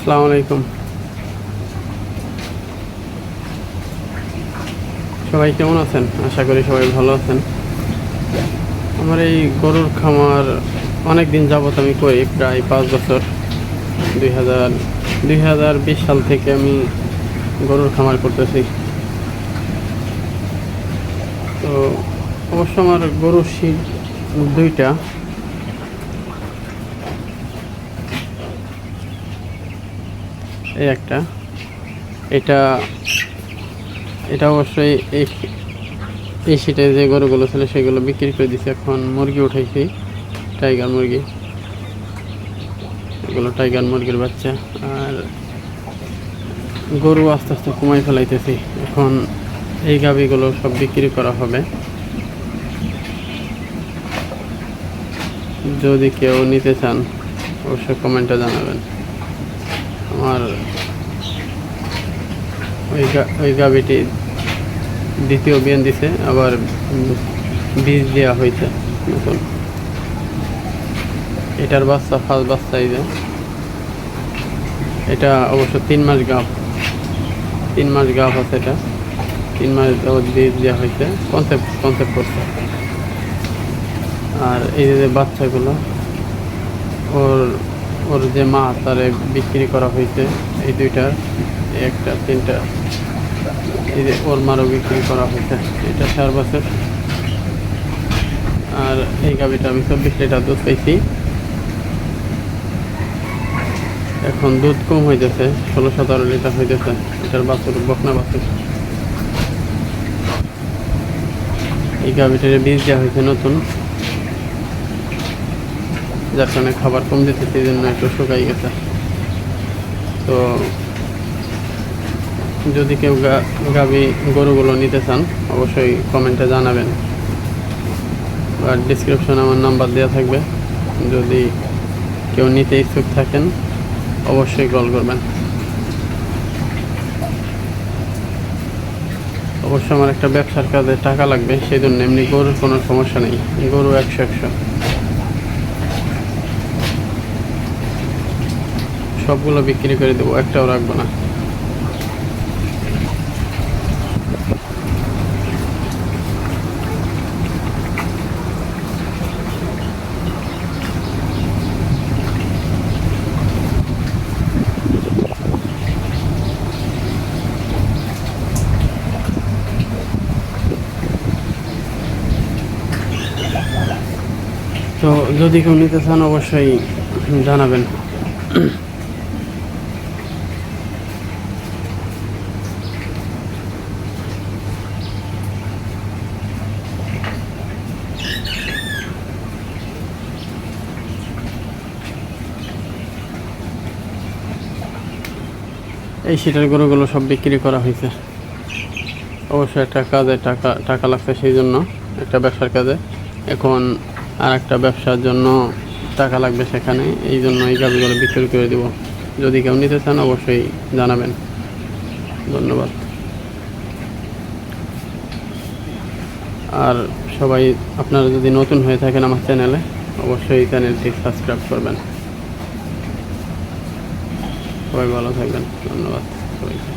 আসসালামু আলাইকুম। সবাই কেমন আছেন? আশা করি সবাই ভালো আছেন। আমার এই গরুর খামার অনেক দিন যাবত আমি করি, প্রায় 5 বছর। 2020 সাল থেকে আমি গরুর খামার করতেছি। তো অবশ্য আমার গরুর শির 2টা। এই একটা, এটা এটা অবশ্যই এই শীটে যে গরুগুলো ছিল সেগুলো বিক্রি করে দিছি। এখন মুরগি উঠাইছি, টাইগার মুরগি। এগুলো টাইগার মুরগির বাচ্চা। আর গরু আস্তে আস্তে কমাই ফেলাইতেছি। এখন এই গাভিগুলো সব বিক্রি করা হবে। যদি কেউ নিতে চান অবশ্যই কমেন্টে জানাবেন। আমার ওই গাভিটি দ্বিতীয় বিয়ান দিছে, আবার বীজ দেওয়া হয়েছে নতুন। এটার বাচ্চা ফার্স্ট বাচ্চা। এই যে এটা অবশ্য 3 মাস গাভ, 3 মাস গাভ আছে। এটা 3 মাস বীজ দেওয়া হয়েছে, কনসেপ্ট করছে। আর এই যে বাচ্চাগুলো ওর যে মা তারে বিক্রি করা হয়েছে। এই 2টা, একটা 3টা। এই যে ওর মারও বিক্রি করা হয়েছে। এটা 4 বছর। আর এই গাভিটা আমি 24 লিটার দুধ পাইছি। এখন দুধ কম হইতেছে, 16-17 লিটার হইতেছে। এটার বাছুর বকনা বাছুর। এই গাভিটার বীজ দেওয়া হয়েছে নতুন, যার কারণে খাবার কম দিতেছে, এই জন্য একটু শুকাই গেছে। তো যদি কেউ গাভি গরুগুলো নিতে চান অবশ্যই কমেন্টে জানাবেন, আর ডিসক্রিপশনে আমার নাম্বার দেওয়া থাকবে। যদি কেউ নিতে ইচ্ছুক থাকেন অবশ্যই কল করবেন। অবশ্য আমার একটা ব্যবসার কাজে টাকা লাগবে, সেই জন্য। এমনি গরুর কোনো সমস্যা নেই, গরু 100 সবগুলো বিক্রি করে দেবো, একটাও রাখবো না। তো যদি কেউ নিতে চান অবশ্যই জানাবেন। এই শীতের গরুগুলো সব বিক্রি করা হয়েছে। অবশ্যই একটা কাজে টাকা লাগছে, সেই জন্য একটা ব্যবসার কাজে। এখন আর একটা ব্যবসার জন্য টাকা লাগবে সেখানে, এই জন্য এই গাভিগুলো বিক্রি করে দেব। যদি কেউ নিতে চান অবশ্যই জানাবেন। ধন্যবাদ। আর সবাই আপনারা যদি নতুন হয়ে থাকেন আমার চ্যানেলে অবশ্যই চ্যানেলটি সাবস্ক্রাইব করবেন। সবাই ভালো থাকবেন। ধন্যবাদ সবাইকে।